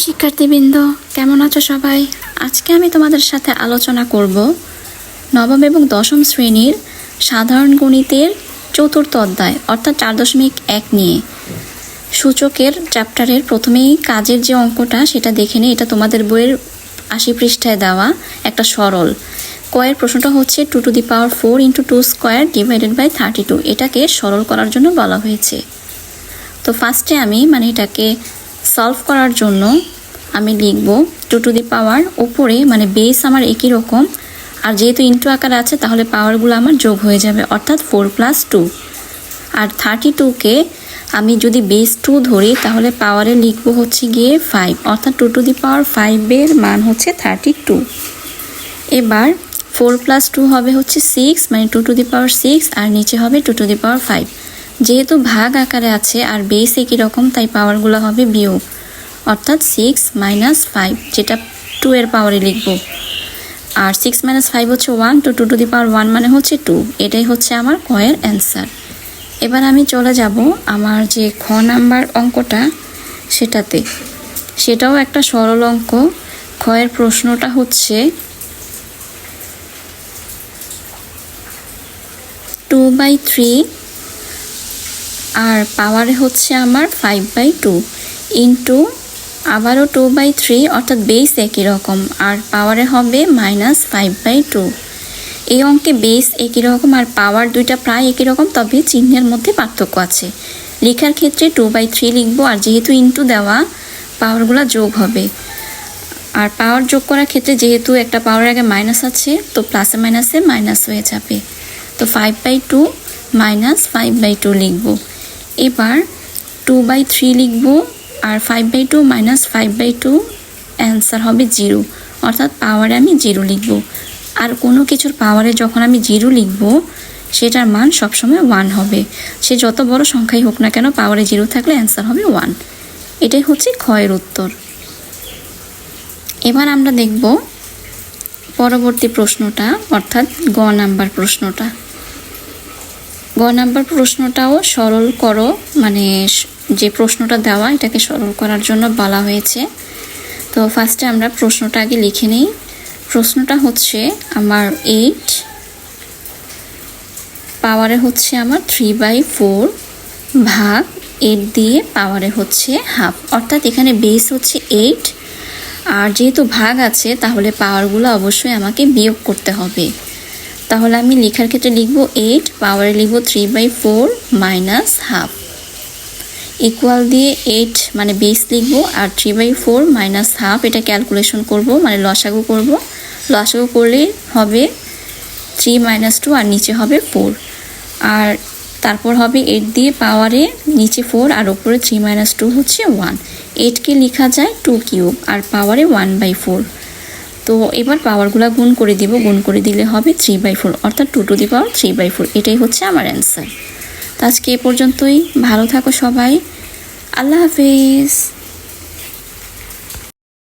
শিক্ষার্থীবৃন্দ, কেমন আছো সবাই? আজকে আমি তোমাদের সাথে আলোচনা করব নবম এবং দশম শ্রেণীর সাধারণ গণিতের চতুর্থ অধ্যায় অর্থাৎ 4.1 নিয়ে। সূচকের চ্যাপ্টারের প্রথমেই কাজের যে অঙ্কটা সেটা দেখে নিই। এটা তোমাদের বইয়ের 80 পৃষ্ঠায় দেওয়া একটা সরল কয়ের প্রশ্নটা হচ্ছে 2 to the power 4 into 2 square divided by 32। এটাকে সরল করার জন্য বলা হয়েছে। তো ফার্স্টে আমি এটাকে সলভ করার জন্য আমি লিখব 2 to the power উপরে বেস আমার একই রকম, আর যেহেতু ইন্টু আকার আছে তাহলে পাওয়ারগুলো আমার যোগ হয়ে যাবে অর্থাৎ 4 + 2। আর 32কে আমি যদি বেস 2 ধরি তাহলে পাওয়ারে লিখব হচ্ছে গিয়ে 5 অর্থাৎ 2 to the power 5 এর মান হচ্ছে 32। এবার 4 + 2 হবে হচ্ছে 6 2 to the power 6 আর নিচে হবে 2 to the power 5। যেহেতু ভাগ আকারে আছে আর বেস একই রকম তাই পাওয়ারগুলো হবে বিয়োগ অর্থাৎ 6 - 5, যেটা 2 এর পাওয়ারে লিখব। আর 6 - 5 হচ্ছে 1, তো 2 to the power 1 মানে হচ্ছে 2। এটাই হচ্ছে আমার কয়ের অ্যান্সার। এবার আমি চলে যাব আমার যে খ নাম্বার অঙ্কটা সেটাতে। সেটাও একটা সরল অঙ্ক। খয়ের প্রশ্নটা হচ্ছে 2/3 আর পাওয়ারে হচ্ছে আমার 5/2 ইন্টু আবারও 2/3 অর্থাৎ বেস একই রকম আর পাওয়ারে হবে -5/2। এই অঙ্কে বেস একই রকম আর পাওয়ার দুইটা প্রায় একই রকম, তবে চিহ্নের মধ্যে পার্থক্য আছে। লেখার ক্ষেত্রে 2/3 লিখবো, আর যেহেতু ইন্টু দেওয়া পাওয়ারগুলো যোগ হবে। আর পাওয়ার যোগ করার ক্ষেত্রে যেহেতু একটা পাওয়ার আগে মাইনাস আছে তো প্লাসে মাইনাসে মাইনাস হয়ে যাবে, তো 5/2 - 5/2 লিখব। এবার 2/3 লিখব আর 5/2 - 5/2 অ্যান্সার হবে 0 অর্থাৎ পাওয়ারে আমি 0 লিখব। আর কোনো কিছুর পাওয়ারে যখন আমি 0 লিখব সেটার মান সবসময় 1 হবে। সে যত বড় সংখ্যাই হোক না কেন পাওয়ারে 0 থাকলে অ্যান্সার হবে 1। এটাই হচ্ছে ক্ষয়ের উত্তর। এবার আমরা দেখব পরবর্তী প্রশ্নটা অর্থাৎ গ নাম্বার প্রশ্নটা। গ নাম্বার প্রশ্নটাও সরল করো, যে প্রশ্নটা দেওয়া এটাকে সরল করার জন্য বলা হয়েছে। তো ফার্স্টে আমরা প্রশ্নটা আগে লিখে নিই। প্রশ্নটা হচ্ছে আমার 8 পাওয়ারে হচ্ছে আমার 3/4 ভাগ 8 দিয়ে পাওয়ারে হচ্ছে হাফ, অর্থাৎ এখানে বেস হচ্ছে 8 আর যেহেতু ভাগ আছে তাহলে পাওয়ারগুলো অবশ্যই আমাকে বিয়োগ করতে হবে। তাহলে আমি লেখার ক্ষেত্রে লিখব 8 পাওয়ারে লিখব 3/4 - হাফ ইকুয়াল দিয়ে 8 বেস লিখব আর 3/4 - হাফ এটা ক্যালকুলেশন করব, লসাগু করব। লসাগু করলে হবে 3 - 2 আর নিচে হবে 4। আর তারপর হবে 8 দিয়ে পাওয়ারে নিচে 4 আর উপরে 3 - 2 হচ্ছে 1। 8কে লেখা যায় 2 কিউব আর পাওয়ারে 1/4। তো এবার পাওয়ারগুলো গুণ করে দিব, গুণ করে দিলে হবে 3/4 অর্থাৎ 2 to the power 3/4। এটাই হচ্ছে আমার অ্যান্সার। তো আজকে এ পর্যন্তই। ভালো থাকো সবাই। আল্লাহ হাফেজ।